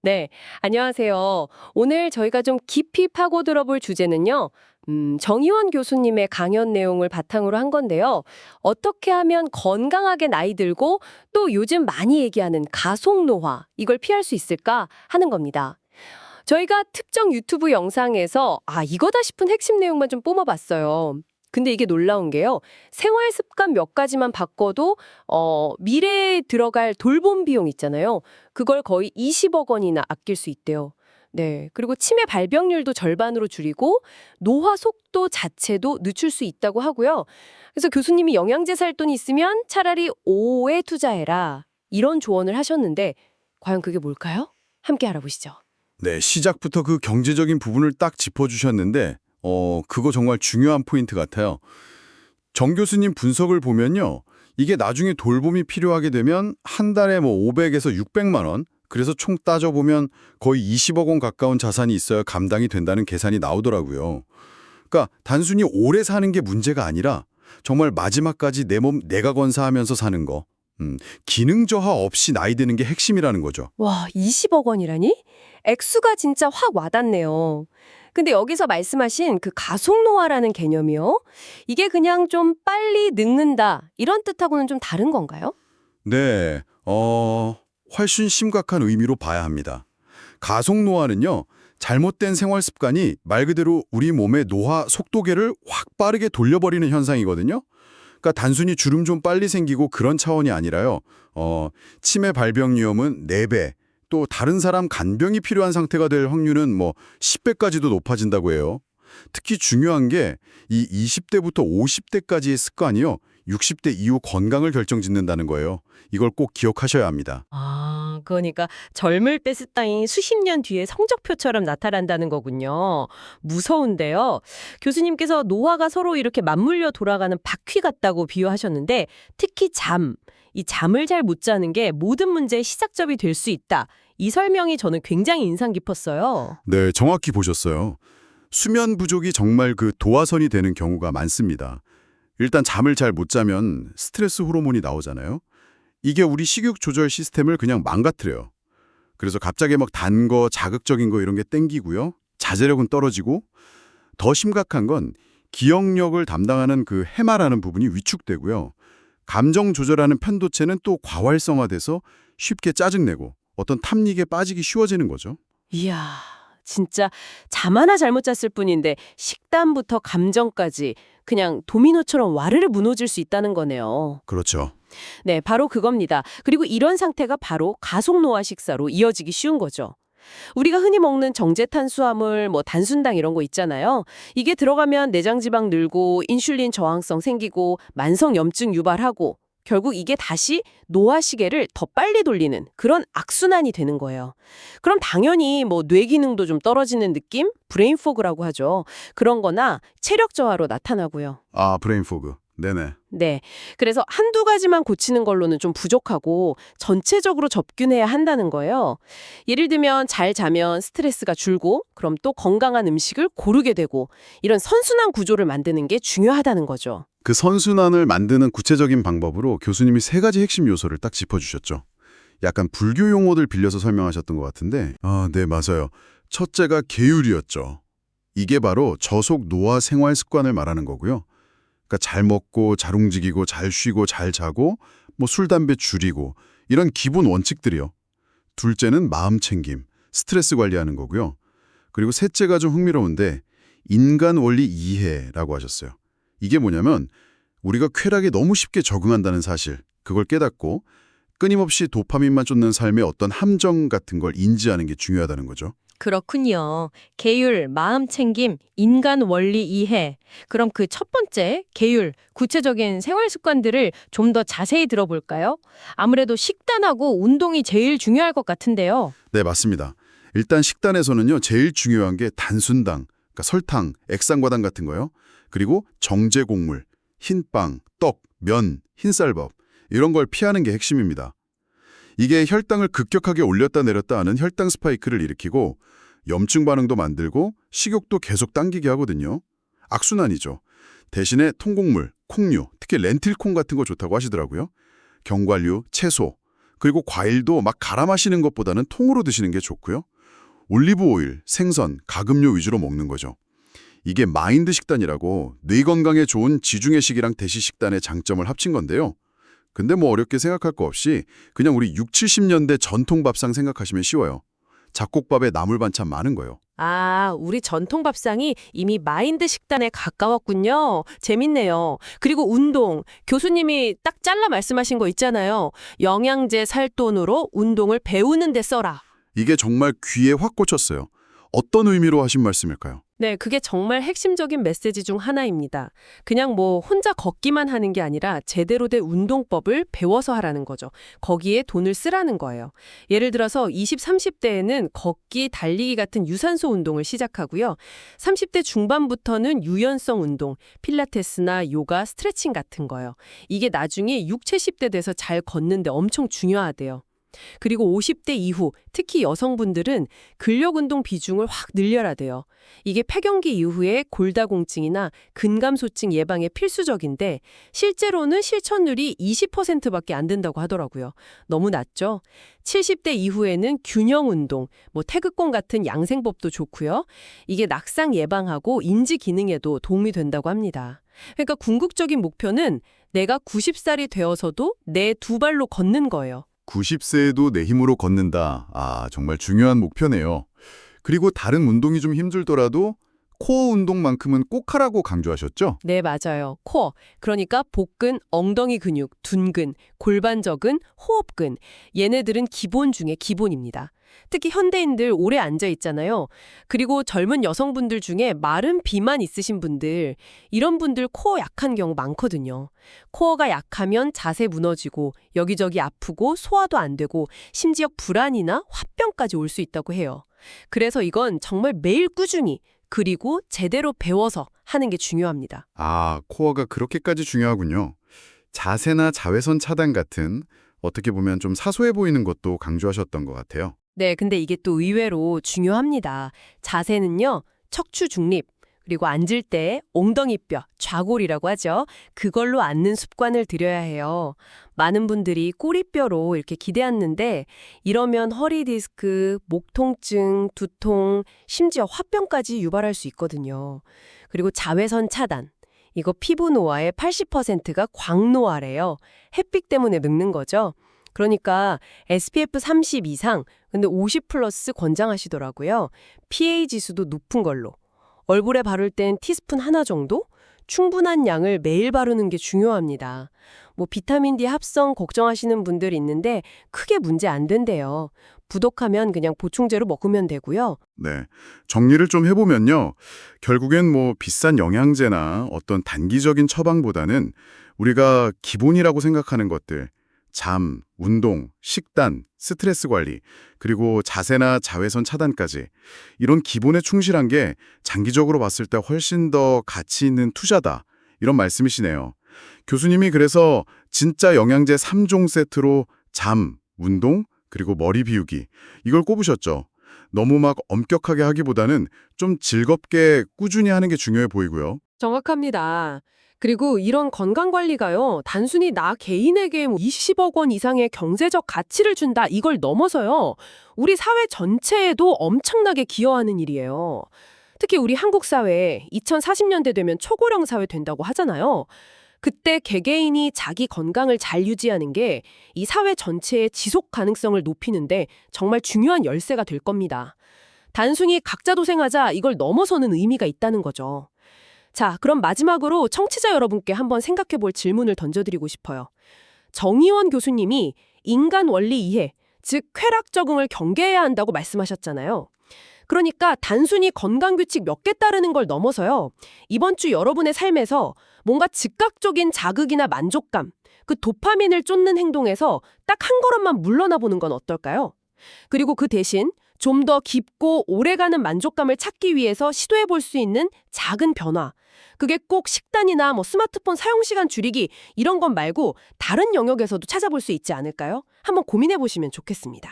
네, 안녕하세요. 오늘 저희가 좀 깊이 파고 들어볼 주제는요, 정의원 교수님의 강연 내용을 바탕으로 한 건데요. 어떻게 하면 건강하게 나이 들고 또 요즘 많이 얘기하는 가속노화, 이걸 피할 수 있을까 하는 겁니다. 저희가 특정 유튜브 영상에서 이거다 싶은 핵심 내용만 좀 뽑아봤어요. 근데 이게 놀라운 게요. 생활 습관 몇 가지만 바꿔도 미래에 들어갈 돌봄 비용 있잖아요. 그걸 거의 20억 원이나 아낄 수 있대요. 네. 그리고 치매 발병률도 절반으로 줄이고 노화 속도 자체도 늦출 수 있다고 하고요. 그래서 교수님이 영양제 살 돈 있으면 차라리 오에 투자해라. 이런 조언을 하셨는데 과연 그게 뭘까요? 함께 알아보시죠. 네, 시작부터 그 경제적인 부분을 딱 짚어주셨는데, 그거 정말 중요한 포인트 같아요. 정 교수님 분석을 보면요. 이게 나중에 돌봄이 필요하게 되면 한 달에 500에서 600만 원, 그래서 총 따져보면 거의 20억 원 가까운 자산이 있어야 감당이 된다는 계산이 나오더라고요. 그러니까 단순히 오래 사는 게 문제가 아니라 정말 마지막까지 내 몸 내가 건사하면서 사는 거. 기능 저하 없이 나이 드는 게 핵심이라는 거죠. 와, 20억 원이라니? 액수가 진짜 확 와닿네요. 근데 여기서 말씀하신 그 가속노화라는 개념이요? 이게 그냥 좀 빨리 늙는다 이런 뜻하고는 좀 다른 건가요? 네, 훨씬 심각한 의미로 봐야 합니다. 가속노화는요, 잘못된 생활 습관이 말 그대로 우리 몸의 노화 속도계를 확 빠르게 돌려버리는 현상이거든요. 그러니까 단순히 주름 좀 빨리 생기고 그런 차원이 아니라요. 치매 발병 위험은 4배, 또 다른 사람 간병이 필요한 상태가 될 확률은 10배까지도 높아진다고 해요. 특히 중요한 게 이 20대부터 50대까지의 습관이요. 60대 이후 건강을 결정짓는다는 거예요. 이걸 꼭 기억하셔야 합니다. 그러니까 젊을 때 습관이 수십 년 뒤에 성적표처럼 나타난다는 거군요. 무서운데요. 교수님께서 노화가 서로 이렇게 맞물려 돌아가는 바퀴 같다고 비유하셨는데 특히 이 잠을 잘 못 자는 게 모든 문제의 시작점이 될 수 있다. 이 설명이 저는 굉장히 인상 깊었어요. 네, 정확히 보셨어요. 수면 부족이 정말 그 도화선이 되는 경우가 많습니다. 일단 잠을 잘 못 자면 스트레스 호르몬이 나오잖아요. 이게 우리 식욕 조절 시스템을 그냥 망가뜨려요. 그래서 갑자기 단 거, 자극적인 거 이런 게 땡기고요. 자제력은 떨어지고 더 심각한 건 기억력을 담당하는 그 해마라는 부분이 위축되고요. 감정 조절하는 편도체는 또 과활성화돼서 쉽게 짜증내고 어떤 탐닉에 빠지기 쉬워지는 거죠. 이야, 진짜 잠 하나 잘못 잤을 뿐인데 식단부터 감정까지 그냥 도미노처럼 와르르 무너질 수 있다는 거네요. 그렇죠. 네, 바로 그겁니다. 그리고 이런 상태가 바로 가속노화 식사로 이어지기 쉬운 거죠. 우리가 흔히 먹는 정제탄수화물, 단순당 이런 거 있잖아요. 이게 들어가면 내장 지방 늘고 인슐린 저항성 생기고 만성 염증 유발하고 결국 이게 다시 노화 시계를 더 빨리 돌리는 그런 악순환이 되는 거예요. 그럼 당연히 뇌 기능도 좀 떨어지는 느낌? 브레인 포그라고 하죠. 그런 거나 체력 저하로 나타나고요. 아, 브레인 포그. 네네. 네. 그래서 한두 가지만 고치는 걸로는 좀 부족하고 전체적으로 접근해야 한다는 거예요. 예를 들면 잘 자면 스트레스가 줄고 그럼 또 건강한 음식을 고르게 되고 이런 선순환 구조를 만드는 게 중요하다는 거죠. 그 선순환을 만드는 구체적인 방법으로 교수님이 3가지 핵심 요소를 딱 짚어주셨죠. 약간 불교 용어들 빌려서 설명하셨던 것 같은데 네, 맞아요. 첫째가 계율이었죠. 이게 바로 저속 노화 생활 습관을 말하는 거고요. 그러니까 잘 먹고 잘 움직이고 잘 쉬고 잘 자고 술, 담배 줄이고 이런 기본 원칙들이요. 둘째는 마음 챙김, 스트레스 관리하는 거고요. 그리고 셋째가 좀 흥미로운데 인간 원리 이해라고 하셨어요. 이게 뭐냐면 우리가 쾌락에 너무 쉽게 적응한다는 사실, 그걸 깨닫고 끊임없이 도파민만 쫓는 삶의 어떤 함정 같은 걸 인지하는 게 중요하다는 거죠. 그렇군요. 계율, 마음 챙김, 인간 원리 이해. 그럼 그 첫 번째, 계율, 구체적인 생활 습관들을 좀 더 자세히 들어볼까요? 아무래도 식단하고 운동이 제일 중요할 것 같은데요. 네, 맞습니다. 일단 식단에서는요, 제일 중요한 게 단순당, 그러니까 설탕, 액상과당 같은 거요. 그리고 정제 곡물, 흰빵, 떡, 면, 흰쌀밥 이런 걸 피하는 게 핵심입니다. 이게 혈당을 급격하게 올렸다 내렸다 하는 혈당 스파이크를 일으키고 염증 반응도 만들고 식욕도 계속 당기게 하거든요. 악순환이죠. 대신에 통곡물, 콩류, 특히 렌틸콩 같은 거 좋다고 하시더라고요. 견과류, 채소, 그리고 과일도 막 갈아 마시는 것보다는 통으로 드시는 게 좋고요. 올리브 오일, 생선, 가금류 위주로 먹는 거죠. 이게 마인드 식단이라고 뇌 건강에 좋은 지중해식이랑 대시식단의 장점을 합친 건데요. 근데 뭐 어렵게 생각할 거 없이 그냥 우리 6, 70년대 전통 밥상 생각하시면 쉬워요. 잡곡밥에 나물 반찬 많은 거요. 아, 우리 전통 밥상이 이미 마인드 식단에 가까웠군요. 재밌네요. 그리고 운동. 교수님이 딱 잘라 말씀하신 거 있잖아요. 영양제 살 돈으로 운동을 배우는 데 써라. 이게 정말 귀에 확 꽂혔어요. 어떤 의미로 하신 말씀일까요? 네, 그게 정말 핵심적인 메시지 중 하나입니다. 그냥 뭐 혼자 걷기만 하는 게 아니라 제대로 된 운동법을 배워서 하라는 거죠. 거기에 돈을 쓰라는 거예요. 예를 들어서 20, 30대에는 걷기, 달리기 같은 유산소 운동을 시작하고요. 30대 중반부터는 유연성 운동, 필라테스나 요가, 스트레칭 같은 거요. 이게 나중에 6, 70대 돼서 잘 걷는데 엄청 중요하대요. 그리고 50대 이후 특히 여성분들은 근력운동 비중을 확 늘려야 돼요. 이게 폐경기 이후에 골다공증이나 근감소증 예방에 필수적인데 실제로는 실천율이 20%밖에 안 된다고 하더라고요. 너무 낮죠? 70대 이후에는 균형운동, 뭐 태극권 같은 양생법도 좋고요. 이게 낙상 예방하고 인지 기능에도 도움이 된다고 합니다. 그러니까 궁극적인 목표는 내가 90살이 되어서도 내 두 발로 걷는 거예요. 90세에도 내 힘으로 걷는다. 아, 정말 중요한 목표네요. 그리고 다른 운동이 좀 힘들더라도 코어 운동만큼은 꼭 하라고 강조하셨죠? 네, 맞아요. 코어. 그러니까 복근, 엉덩이 근육, 둔근, 골반저근, 호흡근. 얘네들은 기본 중에 기본입니다. 특히 현대인들 오래 앉아 있잖아요. 그리고 젊은 여성분들 중에 마른 비만 있으신 분들, 이런 분들 코어 약한 경우 많거든요. 코어가 약하면 자세 무너지고 여기저기 아프고 소화도 안 되고 심지어 불안이나 화병까지 올 수 있다고 해요. 그래서 이건 정말 매일 꾸준히 그리고 제대로 배워서 하는 게 중요합니다. 아, 코어가 그렇게까지 중요하군요. 자세나 자외선 차단 같은 어떻게 보면 좀 사소해 보이는 것도 강조하셨던 것 같아요. 네, 근데 이게 또 의외로 중요합니다. 자세는요, 척추 중립, 그리고 앉을 때 엉덩이뼈, 좌골이라고 하죠. 그걸로 앉는 습관을 들여야 해요. 많은 분들이 꼬리뼈로 이렇게 기대었는데 이러면 허리 디스크, 목 통증, 두통, 심지어 화병까지 유발할 수 있거든요. 그리고 자외선 차단. 이거 피부 노화의 80%가 광노화래요. 햇빛 때문에 늙는 거죠. 그러니까 SPF 30 이상, 근데 50 플러스 권장하시더라고요. PA 지수도 높은 걸로. 얼굴에 바를 땐 티스푼 하나 정도? 충분한 양을 매일 바르는 게 중요합니다. 뭐 비타민 D 합성 걱정하시는 분들 있는데 크게 문제 안 된대요. 부족하면 그냥 보충제로 먹으면 되고요. 네. 정리를 좀 해보면요. 결국엔 뭐 비싼 영양제나 어떤 단기적인 처방보다는 우리가 기본이라고 생각하는 것들, 잠, 운동, 식단, 스트레스 관리, 그리고 자세나 자외선 차단까지 이런 기본에 충실한 게 장기적으로 봤을 때 훨씬 더 가치 있는 투자다. 이런 말씀이시네요. 교수님이 그래서 진짜 영양제 3종 세트로 잠, 운동, 그리고 머리 비우기 이걸 꼽으셨죠. 너무 막 엄격하게 하기보다는 좀 즐겁게 꾸준히 하는 게 중요해 보이고요. 정확합니다. 그리고 이런 건강관리가요, 단순히 나 개인에게 20억 원 이상의 경제적 가치를 준다, 이걸 넘어서요, 우리 사회 전체에도 엄청나게 기여하는 일이에요. 특히 우리 한국 사회, 2040년대 되면 초고령 사회 된다고 하잖아요. 그때 개개인이 자기 건강을 잘 유지하는 게 이 사회 전체의 지속 가능성을 높이는데 정말 중요한 열쇠가 될 겁니다. 단순히 각자 도생하자, 이걸 넘어서는 의미가 있다는 거죠. 자, 그럼 마지막으로 청취자 여러분께 한번 생각해 볼 질문을 던져드리고 싶어요. 정의원 교수님이 인간 원리 이해, 즉 쾌락 적응을 경계해야 한다고 말씀하셨잖아요. 그러니까 단순히 건강규칙 몇 개 따르는 걸 넘어서요, 이번 주 여러분의 삶에서 뭔가 즉각적인 자극이나 만족감, 그 도파민을 쫓는 행동에서 딱 한 걸음만 물러나 보는 건 어떨까요? 그리고 그 대신 좀 더 깊고 오래가는 만족감을 찾기 위해서 시도해 볼 수 있는 작은 변화. 그게 꼭 식단이나 스마트폰 사용 시간 줄이기 이런 건 말고 다른 영역에서도 찾아볼 수 있지 않을까요? 한번 고민해 보시면 좋겠습니다.